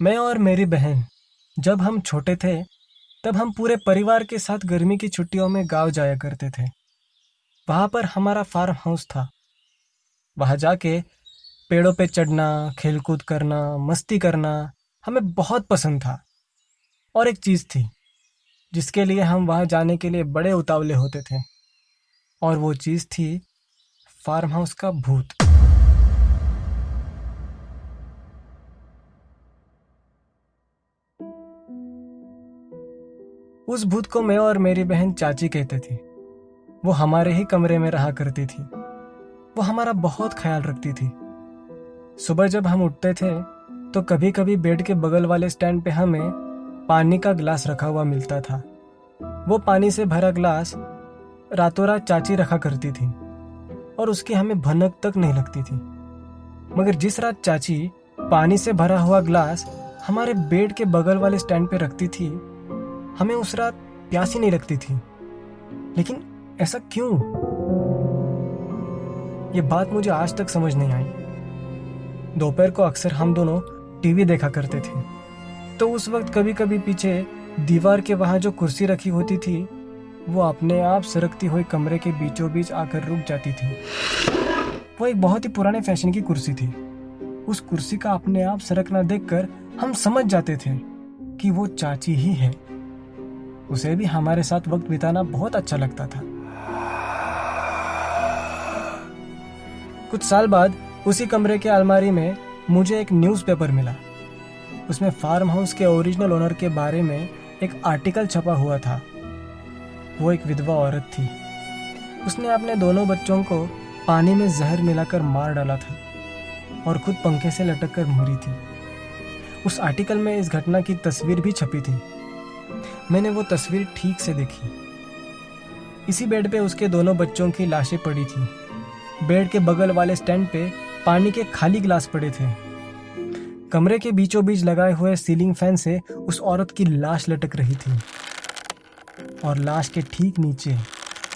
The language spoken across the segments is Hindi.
मैं और मेरी बहन जब हम छोटे थे तब हम पूरे परिवार के साथ गर्मी की छुट्टियों में गांव जाया करते थे। वहां पर हमारा फार्म हाउस था। वहां जाके पेड़ों पे चढ़ना, खेलकूद करना, मस्ती करना हमें बहुत पसंद था। और एक चीज थी जिसके लिए हम वहां जाने के लिए बड़े उतावले होते थे, और वो चीज थी फार्म हाउस का भूत। उस भूत को मैं और मेरी बहन चाची कहते थे। वो हमारे ही कमरे में रहा करती थी। वो हमारा बहुत ख्याल रखती थी। सुबह जब हम उठते थे तो कभी कभी बेड के बगल वाले स्टैंड पे हमें पानी का गिलास रखा हुआ मिलता था। वो पानी से भरा गिलास रातों रात चाची रखा करती थी और उसकी हमें भनक तक नहीं लगती थी। मगर जिस रात चाची पानी से भरा हुआ गिलास हमारे बेड के बगल वाले स्टैंड पे रखती थी, हमें उस रात प्यास ही नहीं लगती थी। लेकिन ऐसा क्यों? ये बात मुझे आज तक समझ नहीं आई। दोपहर को अक्सर हम दोनों टीवी देखा करते थे, तो उस वक्त कभी कभी पीछे दीवार के वहां जो कुर्सी रखी होती थी वो अपने आप सरकती हुई कमरे के बीचों बीच आकर रुक जाती थी। वो एक बहुत ही पुराने फैशन की कुर्सी थी। उस कुर्सी का अपने आप सरकना देखकर हम समझ जाते थे कि वो चाची ही है। उसे भी हमारे साथ वक्त बिताना बहुत अच्छा लगता था। कुछ साल बाद उसी कमरे के अलमारी में मुझे एक न्यूज़पेपर मिला। उसमें फार्म हाउस के ओरिजिनल ओनर के बारे में एक आर्टिकल छपा हुआ था। वो एक विधवा औरत थी। उसने अपने दोनों बच्चों को पानी में जहर मिलाकर मार डाला था और खुद पंखे से लटक कर मरी थी। उस आर्टिकल में इस घटना की तस्वीर भी छपी थी। मैंने वो तस्वीर ठीक से देखी। इसी बेड पे उसके दोनों बच्चों की लाशें पड़ी थी। बेड के बगल वाले स्टैंड पे पानी के खाली गिलास पड़े थे। कमरे के बीचों बीच लगाए हुए सीलिंग फैन से उस औरत की लाश लटक रही थी, और लाश के ठीक नीचे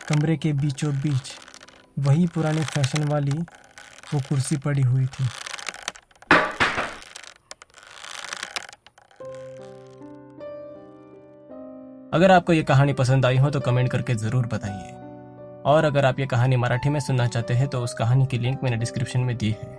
कमरे के बीचों बीच वही पुराने फैशन वाली वो कुर्सी पड़ी हुई थी। अगर आपको ये कहानी पसंद आई हो तो कमेंट करके ज़रूर बताइए। और अगर आप ये कहानी मराठी में सुनना चाहते हैं तो उस कहानी की लिंक मैंने डिस्क्रिप्शन में दी है।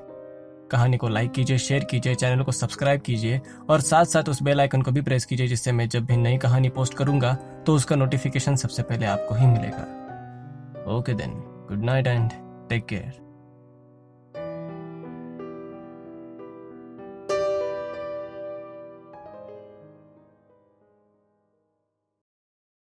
कहानी को लाइक कीजिए, शेयर कीजिए, चैनल को सब्सक्राइब कीजिए और साथ साथ उस बेल आइकन को भी प्रेस कीजिए, जिससे मैं जब भी नई कहानी पोस्ट करूंगा तो उसका नोटिफिकेशन सबसे पहले आपको ही मिलेगा। Okay then, good night and take care.